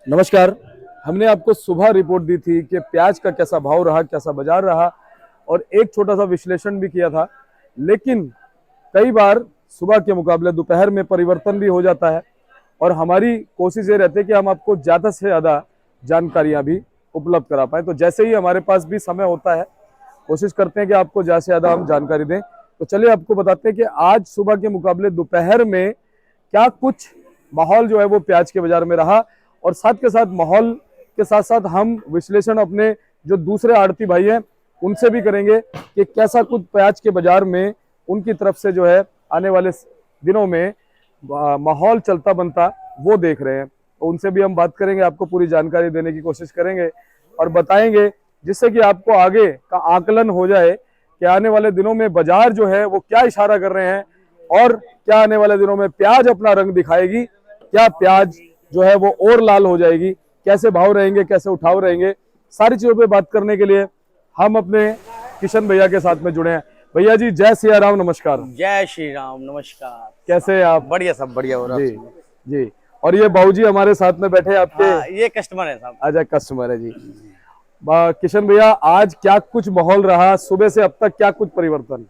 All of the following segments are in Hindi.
नमस्कार। हमने आपको सुबह रिपोर्ट दी थी कि प्याज का कैसा भाव रहा, कैसा बाजार रहा और एक छोटा सा विश्लेषण भी किया था। लेकिन कई बार सुबह के मुकाबले दोपहर में परिवर्तन भी हो जाता है और हमारी कोशिश ये रहती है कि हम आपको ज़्यादा से ज़्यादा जानकारियाँ भी उपलब्ध करा पाएँ। तो जैसे ही हमारे पास भी समय होता है, कोशिश करते हैं कि आपको ज़्यादा से ज़्यादा हम जानकारी दें। तो चलिए आपको बताते हैं कि आज सुबह के मुकाबले दोपहर में क्या कुछ माहौल जो है वो प्याज के बाजार में रहा और साथ के साथ माहौल के साथ साथ हम विश्लेषण अपने जो दूसरे आड़ती भाई हैं उनसे भी करेंगे कि कैसा कुछ प्याज के बाजार में उनकी तरफ से जो है आने वाले दिनों में माहौल चलता बनता वो देख रहे हैं। तो उनसे भी हम बात करेंगे, आपको पूरी जानकारी देने की कोशिश करेंगे और बताएंगे जिससे कि आपको आगे का आकलन हो जाए कि आने वाले दिनों में बाजार जो है वो क्या इशारा कर रहे हैं और क्या आने वाले दिनों में प्याज अपना रंग दिखाएगी, क्या प्याज जो है वो और लाल हो जाएगी, कैसे भाव रहेंगे, कैसे उठाव रहेंगे। सारी चीजों पे बात करने के लिए हम अपने किशन भैया के साथ में जुड़े हैं। भैया जी जय सिया राम, नमस्कार। जय श्री राम, नमस्कार। कैसे हैं आप? बढ़िया, सब बढ़िया हो रहा जी जी। और ये बाबूजी हमारे साथ में बैठे आपके? हाँ, ये कस्टमर है साहब। अच्छा, कस्टमर है जी। किशन भैया आज क्या कुछ माहौल रहा, सुबह से अब तक क्या कुछ परिवर्तन?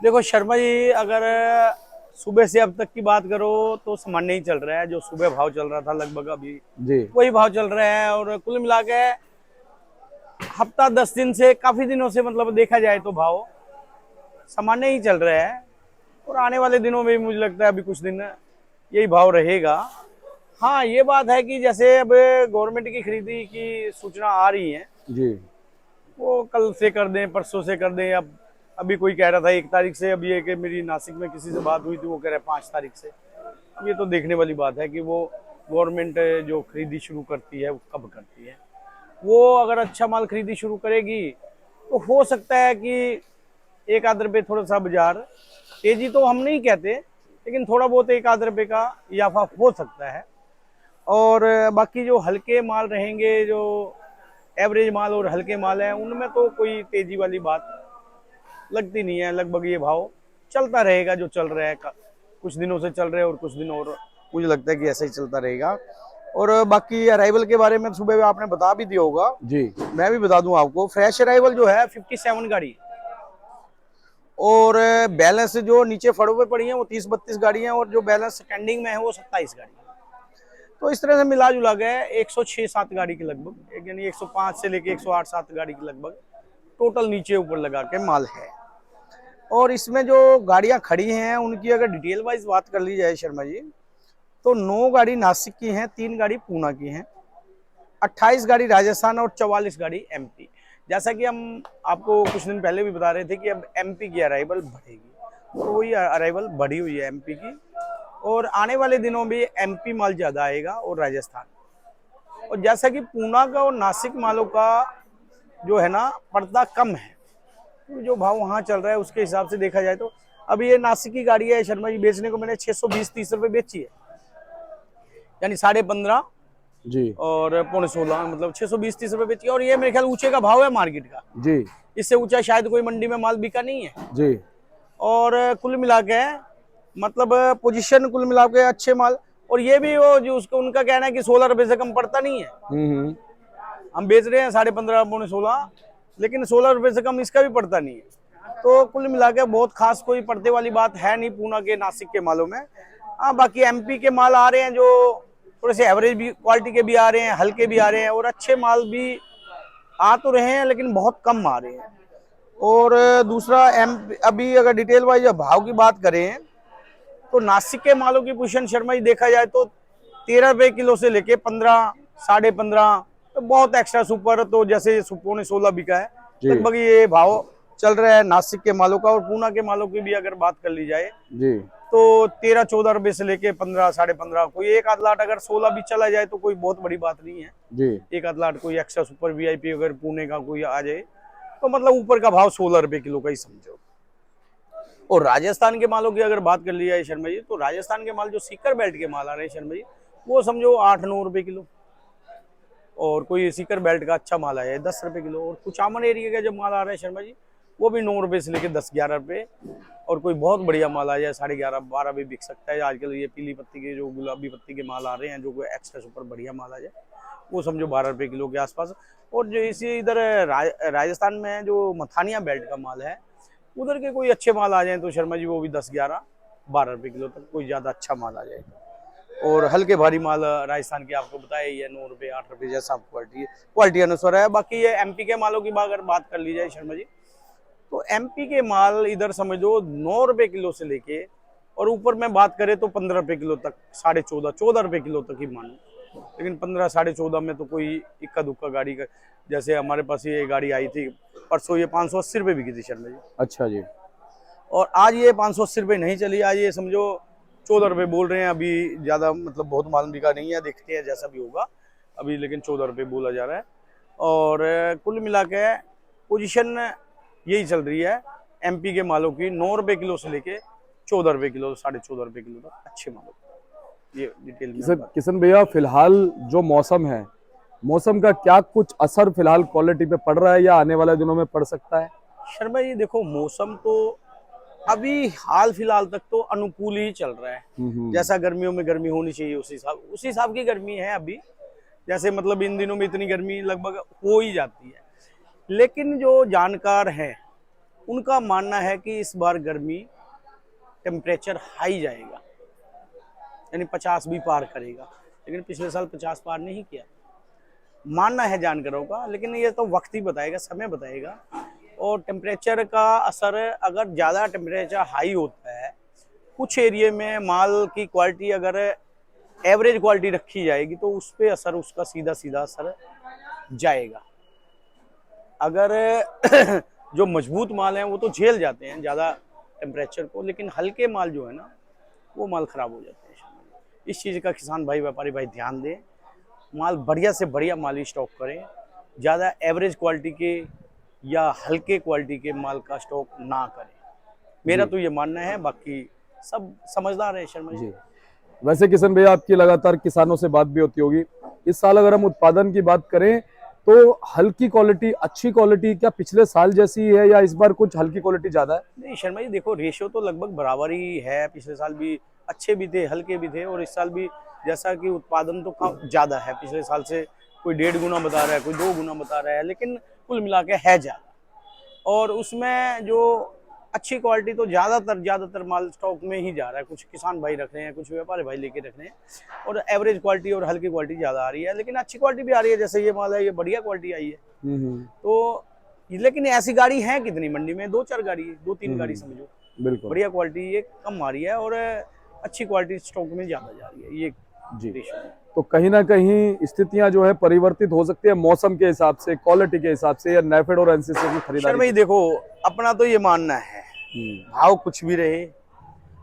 देखो शर्मा जी, अगर सुबह से अब तक की बात करो तो सामान्य ही चल रहा है। जो सुबह भाव चल रहा था लगभग अभी जी वही भाव चल रहा है। और कुल मिला के हफ्ता 10 दिन से, काफी दिनों से मतलब देखा जाए तो भाव सामान्य ही चल रहा है। और आने वाले दिनों में मुझे लगता है अभी कुछ दिन यही भाव रहेगा। हाँ, ये बात है कि जैसे अब गवर्नमेंट की खरीदी की सूचना आ रही है जी। वो कल से कर दें, परसों से कर दें। अब अभी कोई कह रहा था 1 तारीख से, अब ये कि मेरी नासिक में किसी से बात हुई थी, वो कह रहे हैं 5 तारीख से। अब ये तो देखने वाली बात है कि वो गवर्नमेंट जो खरीदी शुरू करती है वो कब करती है। वो अगर अच्छा माल खरीदी शुरू करेगी तो हो सकता है कि 1 आध रुपये थोड़ा सा बाजार तेजी तो हम नहीं कहते, लेकिन थोड़ा बहुत 1 आध रुपये का इजाफा हो सकता है। और बाकी जो हल्के माल रहेंगे, जो एवरेज माल और हल्के माल है, उनमें तो कोई तेजी वाली बात लगती नहीं है। लगभग ये भाव चलता रहेगा जो चल रहा है, कुछ दिनों से चल रहा है और कुछ दिन और मुझे लगता है कि ऐसा ही चलता रहेगा। और बाकी अराइवल के बारे में सुबह आपने बता भी दिया होगा जी। मैं भी बता दूं आपको। फ्रेश अराइवल जो है 57 गाड़ी और बैलेंस जो नीचे फड़ों पे पड़ी है वो 30-32 गाड़ी है और जो बैलेंस स्टैंडिंग में है वो 27 गाड़ी। तो इस तरह से मिला जुला गया 106-107 गाड़ी के लगभग, यानी 105 से लेके 108-107 गाड़ी के लगभग टोटल नीचे ऊपर लगा के माल है। और इसमें जो गाड़ियां खड़ी हैं उनकी अगर डिटेल वाइज बात कर ली जाए शर्मा जी, तो 9 गाड़ी नासिक की हैं, 3 गाड़ी पूना की हैं, 28 गाड़ी राजस्थान और 44 गाड़ी एमपी। जैसा कि हम आपको कुछ दिन पहले भी बता रहे थे कि अब एमपी की अराइवल बढ़ेगी, तो वही अराइवल बढ़ी हुई है एमपी की। और आने वाले दिनों में एमपी माल ज्यादा आएगा और राजस्थान। और जैसा कि पूना का और नासिक मालों का जो है ना पर्दा कम है, तो जो भाव वहां चल रहा है उसके हिसाब से देखा जाए तो अभी ये नासिक की गाड़ी है शर्मा जी, बेचने को मैंने 620-30 रुपए बेची है, यानी 15.5 जी और 15.5, मतलब 620-30 रुपए बेची है। और ये मेरे ख्याल ऊंचे का भाव है मार्केट का जी। इससे ऊंचा शायद कोई मंडी में माल बिका नहीं है। जी। और कुल मिला के मतलब पोजीशन कुल मिला के अच्छे माल। और ये भी वो जो उसको उनका कहना है कि 16 रुपए से कम पड़ता नहीं है। हम बेच रहे हैं 15.5 15.5, लेकिन 16 रुपए से कम इसका भी पड़ता नहीं है। तो कुल मिला के बहुत खास कोई पड़ते वाली बात है नहीं पूना के नासिक के मालों में। हाँ, बाकी एमपी के माल आ रहे हैं जो थोड़े से एवरेज भी क्वालिटी के भी आ रहे हैं, हल्के भी आ रहे हैं और अच्छे माल भी आ तो रहे हैं लेकिन बहुत कम आ रहे हैं। और दूसरा अभी अगर डिटेल वाइज भाव की बात करें तो नासिक के मालों की पोजीशन शर्मा जी देखा जाए तो 13 रुपए किलो से लेके 15, 15.5, तो बहुत एक्स्ट्रा सुपर तो जैसे 15.5 बिका है लगभग ये भाव चल रहा है नासिक के मालों का। और पूना के मालों की भी अगर बात कर ली जाए जी तो 13-14 रुपए से लेके 15, 15.5, कोई 1 आध लाट अगर 16 भी चला जाए तो कोई बहुत बड़ी बात नहीं है जी। 1 आध लाट कोई एक्स्ट्रा सुपर वीआईपी अगर पुणे का कोई आ जाए तो मतलब ऊपर का भाव 16 रुपए किलो का ही समझो। और राजस्थान के मालों की अगर बात कर ली जाए शर्मा जी, तो राजस्थान के माल जो सीकर बेल्ट के माल आ रहे हैं शर्मा जी, वो समझो 8-9 रुपए किलो। और कोई सीकर बेल्ट का अच्छा माल आया है 10 रुपए किलो। और कुचामन एरिया का जब माल आ रहा है शर्मा जी वो भी 9 रुपए से लेके 10-11 रुपए। और कोई बहुत बढ़िया माल आ जाए 11.5-12 भी बिक सकता है। आजकल ये पीली पत्ती के जो गुलाबी पत्ती के माल आ रहे हैं, जो कोई एक्स्ट्रा सुपर बढ़िया माल आ जाए, वो समझो 12 रुपए किलो के आसपास। और जो इसी इधर राजस्थान में जो मथानिया बेल्ट का माल है, उधर के कोई अच्छे माल आ जाए तो शर्मा जी वो भी 10-11-12 रुपए किलो तक कोई ज़्यादा अच्छा माल आ जाएगा। और हल्के भारी माल राजस्थान के आपको बताया ही है, 9 रुपए 8 रुपए जैसा क्वालिटी अनुसार है। बाकी ये एमपी के मालों की अगर बात कर ली जाए शर्मा जी, तो एमपी के माल इधर समझो 9 रुपए किलो से लेके और ऊपर में बात करें तो 15 रुपए किलो तक, 14.5-14 रुपए किलो तक ही मानो। लेकिन 15-14.5 में तो कोई इक्का दुक्का गाड़ी का, जैसे हमारे पास ये गाड़ी आई थी परसों, ये 580 रुपए बिकी थी शर्मा जी। अच्छा जी। और आज ये 580 रुपए नहीं चली, आज ये समझो 14 रुपए बोल रहे हैं। अभी ज़्यादा मतलब बहुत माल बिका नहीं है, देखते हैं जैसा भी होगा अभी, लेकिन 14 रुपए बोला जा रहा है। और कुल मिला के पोजिशन यही चल रही है एमपी के मालों की, 9 रुपए किलो से लेके 14 रुपए किलो, 14.5 रुपए किलो तक अच्छे मालों। ये डिटेल में किशन भैया, फिलहाल जो मौसम है, मौसम का क्या कुछ असर फिलहाल क्वालिटी पे पड़ रहा है या आने वाले दिनों में पड़ सकता है? शर्मा जी देखो, मौसम तो अभी हाल फिलहाल तक तो अनुकूल ही चल रहा है। जैसा गर्मियों में गर्मी होनी चाहिए उसी हिसाब की गर्मी है अभी। जैसे मतलब इन दिनों में इतनी गर्मी लगभग हो ही जाती है। लेकिन जो जानकार हैं उनका मानना है कि इस बार गर्मी टेम्परेचर हाई जाएगा, यानी 50 भी पार करेगा। लेकिन पिछले साल 50 पार नहीं किया, मानना है जानकारों का। लेकिन ये तो वक्त ही बताएगा, समय बताएगा। और टेम्परेचर का असर, अगर ज़्यादा टेम्परेचर हाई होता है कुछ एरिया में, माल की क्वालिटी अगर एवरेज क्वालिटी रखी जाएगी तो उस पर असर, उसका सीधा सीधा असर जाएगा। अगर जो मजबूत माल हैं वो तो झेल जाते हैं ज़्यादा टेम्परेचर को, लेकिन हल्के माल जो है ना, वो माल ख़राब हो जाते हैं। इस चीज़ का किसान भाई, व्यापारी भाई ध्यान दें, माल बढ़िया से बढ़िया माल ही स्टॉक करें। ज़्यादा एवरेज क्वालिटी के या हल्के क्वालिटी के माल का स्टॉक ना करें, मेरा तो ये मानना है। बाकी सब समझदार है शर्मा जी। वैसे किशन भैया, आपकी लगातार किसानों से बात भी होती होगी। इस साल अगर हम उत्पादन की बात करें तो हल्की क्वालिटी, अच्छी क्वालिटी क्या पिछले साल जैसी है या इस बार कुछ हल्की क्वालिटी ज्यादा है? नहीं शर्मा जी देखो, रेशियो तो लगभग बराबर ही है। पिछले साल भी अच्छे भी थे, हल्के भी थे, और इस साल भी जैसा कि उत्पादन तो ज़्यादा है पिछले साल से। कोई 1.5 गुना बता रहा है, कोई 2 गुना बता रहा है, लेकिन कुल मिला के है ज़्यादा। और उसमें जो अच्छी क्वालिटी तो ज़्यादातर माल स्टॉक में ही जा रहा है। कुछ किसान भाई रख रहे हैं, कुछ व्यापारी भाई लेके रख रहे हैं, और एवरेज क्वालिटी और हल्की क्वालिटी ज़्यादा आ रही है। लेकिन अच्छी क्वालिटी भी आ रही है, जैसे ये माल है, ये बढ़िया क्वालिटी आई है। तो लेकिन ऐसी गाड़ी है कितनी मंडी में? 2-4 गाड़ी, 2-3 गाड़ी समझो। बिल्कुल बढ़िया क्वालिटी ये कम आ रही है और अच्छी क्वालिटी स्टॉक में ज़्यादा जा रही है। ये जी। तो कहीं ना कहीं स्थितियां जो है परिवर्तित हो सकती है मौसम के हिसाब से, क्वालिटी के हिसाब से, या नेफेड और एनसीसी की खरीदारी? भाई देखो, अपना तो ये मानना है, भाव कुछ भी रहे,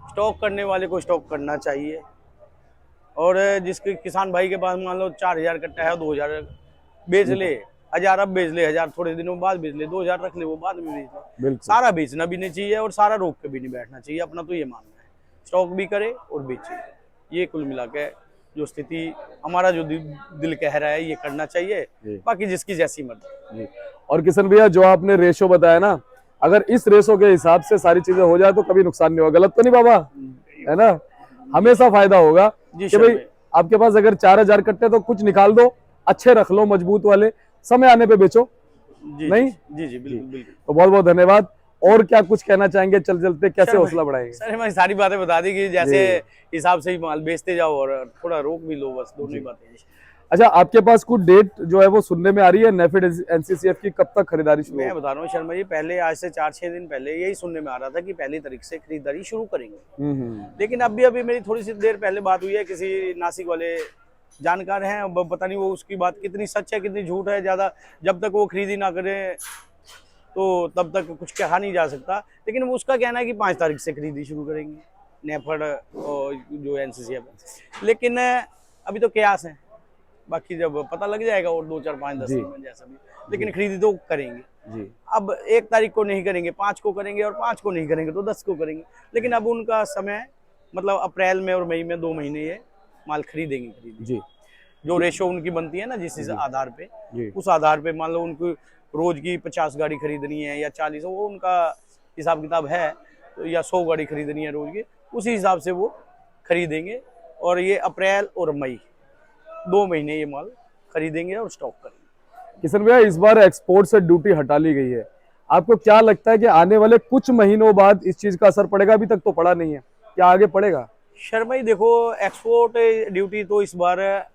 स्टॉक करने वाले को स्टॉक करना चाहिए। और जिसके किसान भाई के पास मान लो 4000 कट्टा है, 2000 बेच ले, 1000 अब बेच ले, 1000 थोड़े दिनों बाद बेच ले, 2000 रख ले, वो बाद में बेच ले। सारा बेचना भी नहीं चाहिए और सारा रोक के भी नहीं बैठना चाहिए। अपना तो ये मानना है, स्टॉक भी करे और बेचे। ये कुल मिला के जो स्थिति हमारा जो दिल कह रहा है, ये करना चाहिए। बाकी जिसकी जैसी मर्जी। और किशन भैया, जो आपने रेशो बताया ना, अगर इस रेशो के हिसाब से सारी चीजें हो जाए तो कभी नुकसान नहीं होगा। गलत तो नहीं बाबा, है ना? हमेशा फायदा होगा कि भाई आपके पास अगर 4000 कट्टे तो कुछ निकाल दो, अच्छे रख लो, मजबूत वाले, समय आने पे बेचो। नहीं जी बिल्कुल। तो बहुत बहुत धन्यवाद। और क्या कुछ कहना चाहेंगे चलते, कैसे हौसला बढ़ाएंगे? सर मैं सारी बातें बता दी कि जैसे हिसाब से ही माल बेचते जाओ और थोड़ा रोक भी लो, बस दोनों ही बातें। अच्छा, आपके पास कुछ डेट जो है वो सुनने में आ रही है नेफेड एनसीसीएफ की, कब तक खरीदारी शुरू? मैं बता रहा हूँ शर्मा जी, पहले आज से 4-6 दिन पहले यही सुनने में आ रहा था कि 1 तारीख से खरीदारी शुरू करेंगे। लेकिन अभी मेरी थोड़ी सी देर पहले बात हुई है किसी नासिक वाले जानकार हैं, पता नहीं वो उसकी बात कितनी सच है कितनी झूठ है। ज़्यादा जब तक वो खरीदी ना करे तो तब तक कुछ कहा नहीं जा सकता। लेकिन वो उसका कहना है कि 5 तारीख से खरीदी शुरू करेंगे नेफेड और जो एनसीसीएफ है। लेकिन अभी तो कयास है, बाकी जब पता लग जाएगा और 2, 4, 5, 10 दिन में जैसा भी, लेकिन खरीदी तो करेंगे। अब 1 तारीख को नहीं करेंगे, 5 को करेंगे, और 5 को नहीं करेंगे तो 10 को करेंगे। लेकिन अब उनका समय मतलब अप्रैल में और मई में 2 महीने ये माल खरीदेंगे। जो रेशो उनकी बनती है ना, जिस आधार पे, उस आधार पे मान लो उनको रोज की 50 गाड़ी खरीदनी है या 40, वो उनका हिसाब किताब है, तो या 100 गाड़ी खरीदनी है रोज की, उसी हिसाब से वो खरीदेंगे। और ये अप्रैल और मई 2 महीने ये माल खरीदेंगे और स्टॉक करेंगे। किशन भैया, इस बार एक्सपोर्ट से ड्यूटी हटा ली गई है, आपको क्या लगता है कि आने वाले कुछ महीनों बाद इस चीज का असर पड़ेगा? अभी तक तो पड़ा नहीं है, क्या आगे पड़ेगा? शर्मा जी देखो, एक्सपोर्ट ड्यूटी तो इस बार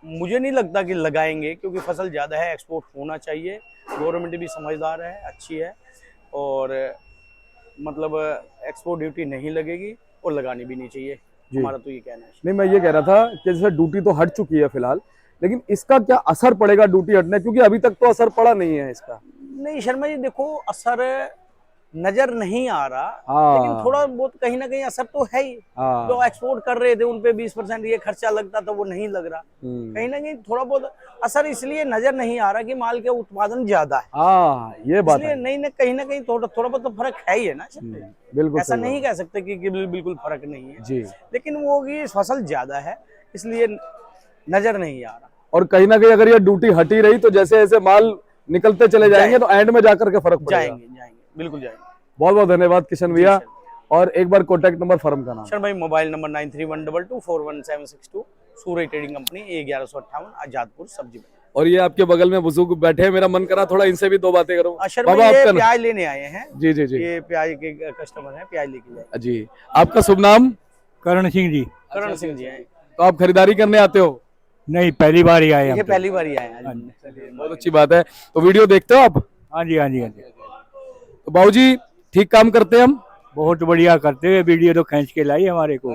मुझे नहीं लगता कि लगाएंगे, क्योंकि फसल ज़्यादा है, एक्सपोर्ट होना चाहिए। गवर्नमेंट भी समझदार है, अच्छी है, और मतलब एक्सपोर्ट ड्यूटी नहीं लगेगी और लगानी भी नहीं चाहिए, हमारा तो ये कहना है। नहीं, मैं ये कह रहा था कि जैसे ड्यूटी तो हट चुकी है फिलहाल, लेकिन इसका क्या असर पड़ेगा ड्यूटी हटने, क्योंकि अभी तक तो असर पड़ा नहीं है इसका। नहीं शर्मा जी देखो, असर नजर नहीं आ रहा, हाँ। लेकिन थोड़ा बहुत कहीं ना कहीं असर तो है ही। हाँ। जो एक्सपोर्ट कर रहे थे उन पे 20% ये खर्चा लगता था, वो नहीं लग रहा। कहीं ना कहीं थोड़ा बहुत असर इसलिए नजर नहीं आ रहा कि माल के उत्पादन ज्यादा है। हाँ, ये बात इसलिए है। नहीं ना, कहीं ना कहीं थोड़ा बहुत तो फर्क है ही है ना। बिल्कुल ऐसा सही नहीं बात कह सकते कि बिल्कुल फर्क नहीं है जी। लेकिन वो की फसल ज्यादा है, इसलिए नजर नहीं आ रहा। और कहीं ना कहीं अगर ये ड्यूटी हटी रही तो जैसे जैसे माल निकलते चले जाएंगे तो एंड में जाकर के फर्क पड़ेगा। जाएंगे, बिल्कुल जाएंगे। बहुत बहुत धन्यवाद किशन भैया। और एक बार कॉन्टैक्ट नंबर फर्म का नाम? सर भाई मोबाइल नंबर 9312241762, सूर्य ट्रेडिंग कंपनी, A1158, आजादपुर सब्जी मंडी। और ये आपके बगल में बुजुर्ग बैठे हैं, मेरा मन करा थोड़ा इनसे भी 2 बातें करूं। बाबा ये प्याज लेने आए हैं। जी जी जी, ये प्याज के कस्टमर हैं, प्याज लेके जाए जी। आपका शुभ नाम? करण सिंह जी। करण सिंह जी हैं। तो आप खरीदारी करने आते हो? नहीं, पहली बार ही आए हम ये तो। पहली बार ही आए हैं। बहुत अच्छी बात है। तो वीडियो देखते हो आप? हाँ जी, हाँ जी, हाँ जी। तो बाबूजी ठीक काम करते हैं हम? बहुत बढ़िया करते हुए, वीडियो तो खींच के लाई हमारे को।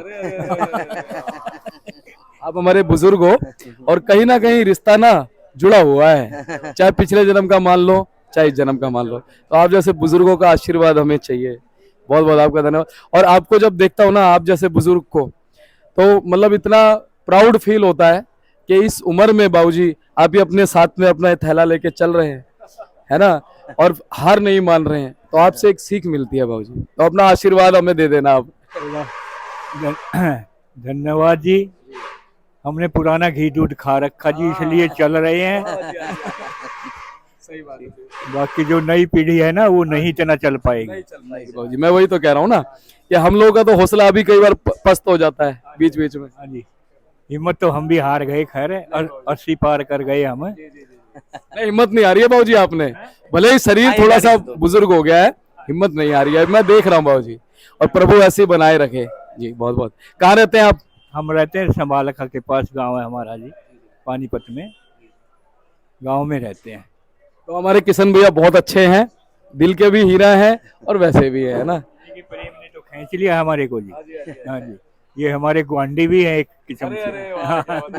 आप हमारे बुजुर्ग हो और कहीं ना कहीं रिश्ता ना जुड़ा हुआ है, चाहे पिछले जन्म का मान लो चाहे इस जन्म का मान लो। तो आप जैसे बुजुर्गों का आशीर्वाद हमें चाहिए। बहुत बहुत आपका धन्यवाद। और आपको जब देखता हूँ ना, आप जैसे बुजुर्ग को, तो मतलब इतना प्राउड फील होता है कि इस उम्र में बाबूजी आप भी अपने साथ में अपना थैला लेके चल रहे हैं, है ना, और हार नहीं मान रहे हैं। तो आपसे एक सीख मिलती है बाबूजी, तो अपना आशीर्वाद हमें दे देना आप। धन्यवाद जी। हमने पुराना घी दूध खा रखा जी, इसलिए चल रहे हैं। सही बात है। बाकी जो नई पीढ़ी है ना, वो नहीं इतना चल पाएगी। बाबूजी मैं वही तो कह रहा हूँ ना कि हम लोगों का तो हौसला अभी कई बार पस्त हो जाता है बीच बीच में। हाँ जी, हिम्मत तो हम भी हार गए, खैर 80 पार कर गए हम। नहीं, हिम्मत नहीं आ रही है बाबूजी आपने, भले ही शरीर थोड़ा सा बुजुर्ग हो गया है, हिम्मत नहीं आ रही है, मैं देख रहा हूँ बाबूजी। और प्रभु ऐसे बनाए रखे जी। बहुत बहुत। कहाँ रहते हैं आप? हम रहते हैं संभालखा के पास, गांव है हमारा जी, पानीपत में गांव में रहते हैं। तो हमारे किशन भैया बहुत अच्छे हैं, दिल के भी हीरा हैं और वैसे भी है ना। प्रेम ने तो खींच लिया हमारे को जी। हाँ जी, ये हमारे गुआंढी भी है एक किस्म से।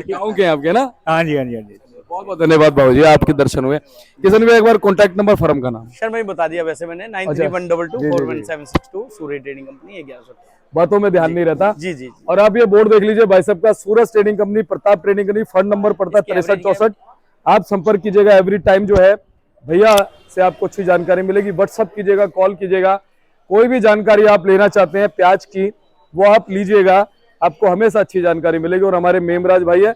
गाँव के आपके ना? हाँ जी, हाँ जी, हाँ जी। बहुत बहुत धन्यवाद बाबूजी, आपके दर्शन हुए। किशन भैया एक बार कॉन्टैक्ट नंबर फर्म का नाम? सर मैं बता दिया वैसे मैंने, 9312241762, सूर्य ट्रेडिंग कंपनी, A1158। बातों में ध्यान नहीं रहता। जी जी। और आप ये बोर्ड देख लीजिए भाई साहब का, Suraj trading company, Pratap trading company, fund number पड़ता है 6364। आप संपर्क कीजिएगा एवरी टाइम, जो है भैया से आपको अच्छी जानकारी मिलेगी। व्हाट्सअप कीजिएगा, कॉल कीजिएगा, कोई भी जानकारी आप लेना चाहते हैं प्याज की वो आप लीजिएगा, आपको हमेशा अच्छी जानकारी मिलेगी। और हमारे मेमराज भाई है,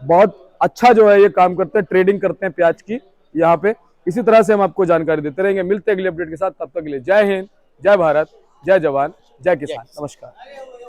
बहुत अच्छा जो है ये काम करते हैं, ट्रेडिंग करते हैं प्याज की यहाँ पे। इसी तरह से हम आपको जानकारी देते रहेंगे। मिलते हैं अगले अपडेट के साथ, तब तक के लिए जय हिंद, जय भारत, जय जवान, जय किसान। नमस्कार।